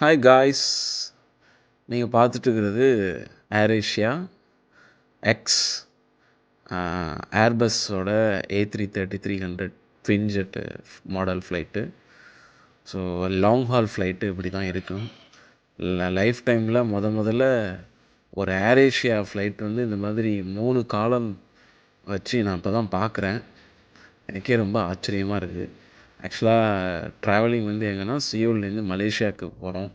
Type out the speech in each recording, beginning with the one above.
Hi guys, நீங்கள் பார்த்துட்டு இருக்கிறது ஏர் ஏஷியா எக்ஸ் ஏர்பஸ்ஸோட A330-300 twin jet model flight. So long haul flight இப்படி தான் இருக்கும். லைஃப் டைமில் முதல்ல ஒரு ஏர் ஏஷியா ஃப்ளைட் வந்து இந்த மாதிரி 3 காலம் வச்சு நான் இப்போ தான் பார்க்குறேன். எனக்கே ரொம்ப ஆச்சரியமாக இருக்குது. ஆக்சுவலாக ட்ராவலிங் வந்து எங்கன்னா சியோல்லேருந்து மலேசியாவுக்கு போகிறோம்.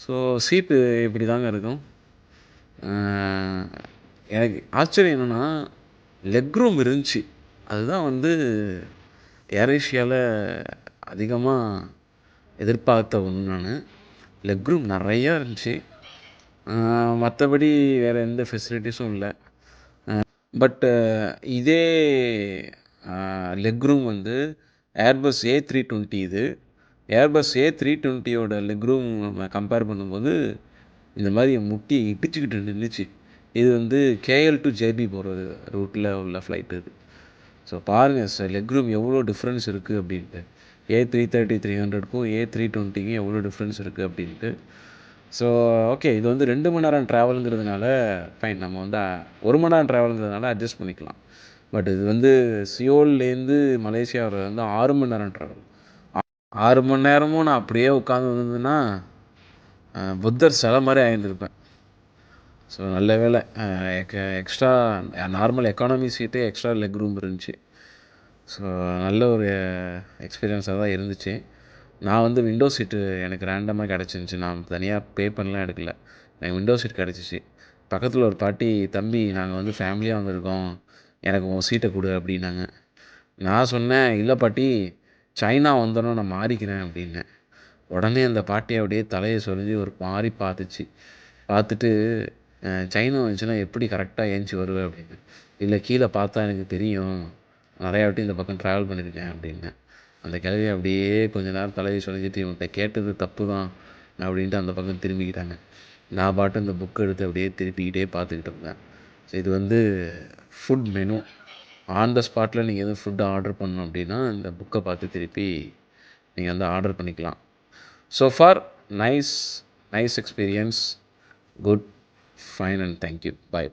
ஸோ சீட்டு இப்படி தாங்க இருக்கும். எனக்கு ஆச்சரியம் என்னென்னா லெக் ரூம் இருந்துச்சு. அதுதான் வந்து ஏர் ஏஷியாவில் அதிகமாக எதிர்பார்த்த ஒன்று. நான் லெக் ரூம் நிறையா இருந்துச்சு. மற்றபடி வேறு எந்த ஃபெசிலிட்டிஸும் இல்லை. பட்டு இதே லெக் ரூம் வந்து ஏர்பஸ் A320 இது. ஏர்பஸ் A320யோட லெக் ரூம் நம்ம கம்பேர் பண்ணும்போது இந்த மாதிரி முட்டி இடிச்சுக்கிட்டு நின்றுச்சு. இது வந்து KL to JB போகிற ரூட்டில் உள்ள ஃப்ளைட்டு இது. ஸோ பாருங்கள் சார், லெக் ரூம் எவ்வளோ டிஃப்ரென்ஸ் இருக்குது அப்படின்ட்டு. A330-300க்கும் A320க்கும் எவ்வளோ டிஃப்ரென்ஸ் இருக்குது அப்படின்ட்டு. ஸோ ஓகே, இது வந்து 2 மணி நேரம் ட்ராவலுங்கிறதுனால ஃபைன், நம்ம வந்து 1 மணி நேரம் ட்ராவலுங்கிறதுனால அட்ஜஸ்ட் பண்ணிக்கலாம். பட் இது வந்து சியோல்லேருந்து மலேசியா வர வந்து 6 மணி நேரம் ட்ராவல். 6 மணி நேரமும் நான் அப்படியே உட்காந்து வந்ததுன்னா புத்தர் சிலை மாதிரி ஆகியிருந்திருப்பேன். ஸோ நல்ல வேலை, எக்ஸ்ட்ரா நார்மல் எக்கானமி சீட்டே எக்ஸ்ட்ரா லெக் ரூம் இருந்துச்சு. ஸோ நல்ல ஒரு எக்ஸ்பீரியன்ஸாக தான் இருந்துச்சு. நான் வந்து விண்டோ சீட்டு எனக்கு ரேண்டமாக கிடச்சிருந்துச்சி. நான் தனியாக பே பண்ணலாம் எடுக்கல, எனக்கு விண்டோ சீட் கிடச்சிச்சு. பக்கத்தில் ஒரு பாட்டி, தம்பி நாங்கள் வந்து ஃபேமிலியாக வந்திருக்கோம், எனக்கு உன் சீட்டை கொடு அப்படின்னாங்க. நான் சொன்னேன், இல்லை பாட்டி, சைனா வந்தோன்னே நான் மாறிக்கிறேன் அப்படின்னேன். உடனே அந்த பாட்டி அப்படியே தலையை சொரிஞ்சு ஒரு மாதிரி பார்த்துட்டு சைனா வந்துச்சுன்னா எப்படி கரெக்டாக ஏஞ்சி வருவேன் அப்படின்னு. இல்லை, கீழே பார்த்தா எனக்கு தெரியும், நிறையா வாட்டி இந்த பக்கம் ட்ராவல் பண்ணியிருக்கேன் அப்படின்னேன். அந்த கிழவி அப்படியே கொஞ்ச நேரம் தலையை சொரிஞ்சிட்டு, இவன்கிட்ட கேட்டது தப்பு தான் அப்படின்ட்டு அந்த பக்கம் திரும்பிக்கிட்டாங்க. நான் பாட்டு இந்த புக்கை எடுத்து அப்படியே திருப்பிக்கிட்டே பார்த்துக்கிட்டு இருந்தேன். ஸோ இது வந்து ஃபுட் மெனு. ஆன் த ஸ்பாட்டில் நீங்கள் எதுவும் ஃபுட்டு ஆர்டர் பண்ணணும் அப்படின்னா இந்த புக்கை பார்த்து திருப்பி நீங்கள் வந்து ஆர்டர் பண்ணிக்கலாம். So for nice experience, good, fine and thank you. By.